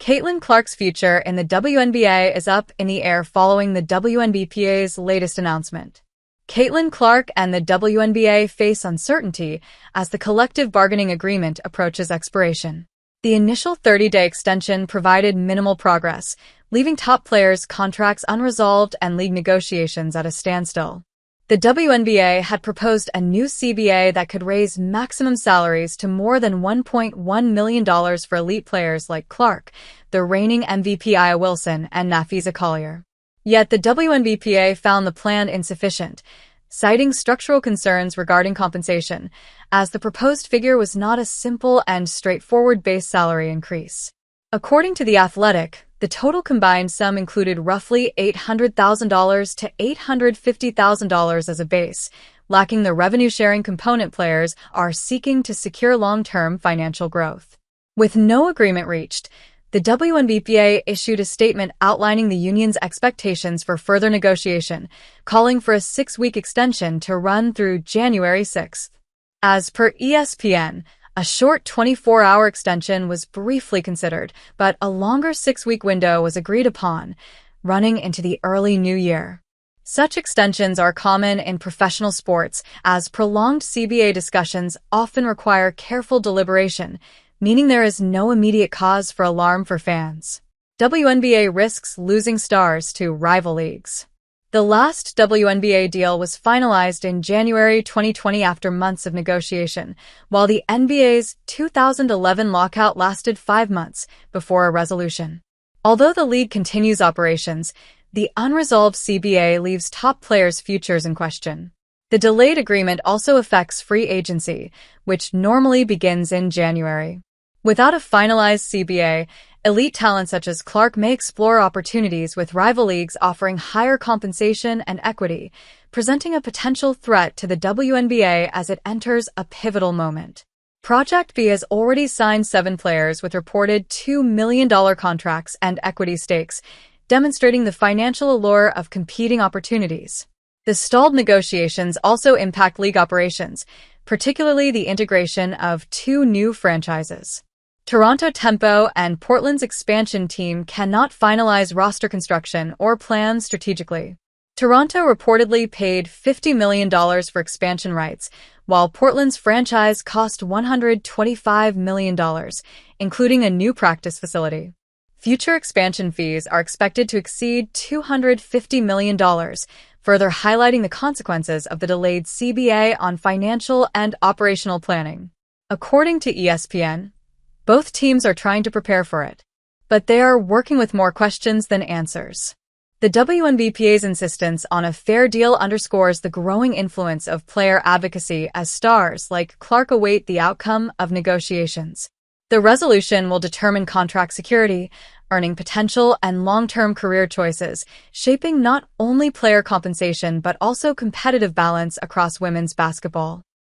Caitlin Clark's future in the WNBA is up in the air following the WNBPA's latest announcement. Caitlin Clark and the WNBA face uncertainty as the collective bargaining agreement approaches expiration. The initial 30-day extension provided minimal progress, leaving top players' contracts unresolved and league negotiations at a standstill. The WNBA had proposed a new CBA that could raise maximum salaries to more than $1.1 million for elite players like Clark, the reigning MVP Aya Wilson, and Napheesa Collier. Yet the WNBPA found the plan insufficient, citing structural concerns regarding compensation, as the proposed figure was not a simple and straightforward base salary increase. According to The Athletic, the total combined sum included roughly $800,000 to $850,000 as a base, lacking the revenue-sharing component players are seeking to secure long-term financial growth. With no agreement reached, the WNBPA issued a statement outlining the union's expectations for further negotiation, calling for a 6-week extension to run through January 6th. As per ESPN, a short 24-hour extension was briefly considered, but a longer 6-week window was agreed upon, running into the early new year. Such extensions are common in professional sports, as prolonged CBA discussions often require careful deliberation, meaning there is no immediate cause for alarm for fans. WNBA risks losing stars to rival leagues. The last WNBA deal was finalized in January 2020 after months of negotiation, while the NBA's 2011 lockout lasted 5 months before a resolution. Although the league continues operations, the unresolved CBA leaves top players' futures in question. The delayed agreement also affects free agency, which normally begins in January. Without a finalized CBA, elite talent such as Clark may explore opportunities with rival leagues offering higher compensation and equity, presenting a potential threat to the WNBA as it enters a pivotal moment. Project B has already signed 7 players with reported $2 million contracts and equity stakes, demonstrating the financial allure of competing opportunities. The stalled negotiations also impact league operations, particularly the integration of 2 new franchises. Toronto Tempo and Portland's expansion team cannot finalize roster construction or plan strategically. Toronto reportedly paid $50 million for expansion rights, while Portland's franchise cost $125 million, including a new practice facility. Future expansion fees are expected to exceed $250 million, further highlighting the consequences of the delayed CBA on financial and operational planning. According to ESPN, both teams are trying to prepare for it, but they are working with more questions than answers. The WNBPA's insistence on a fair deal underscores the growing influence of player advocacy as stars like Clark await the outcome of negotiations. The resolution will determine contract security, earning potential, and long-term career choices, shaping not only player compensation but also competitive balance across women's basketball.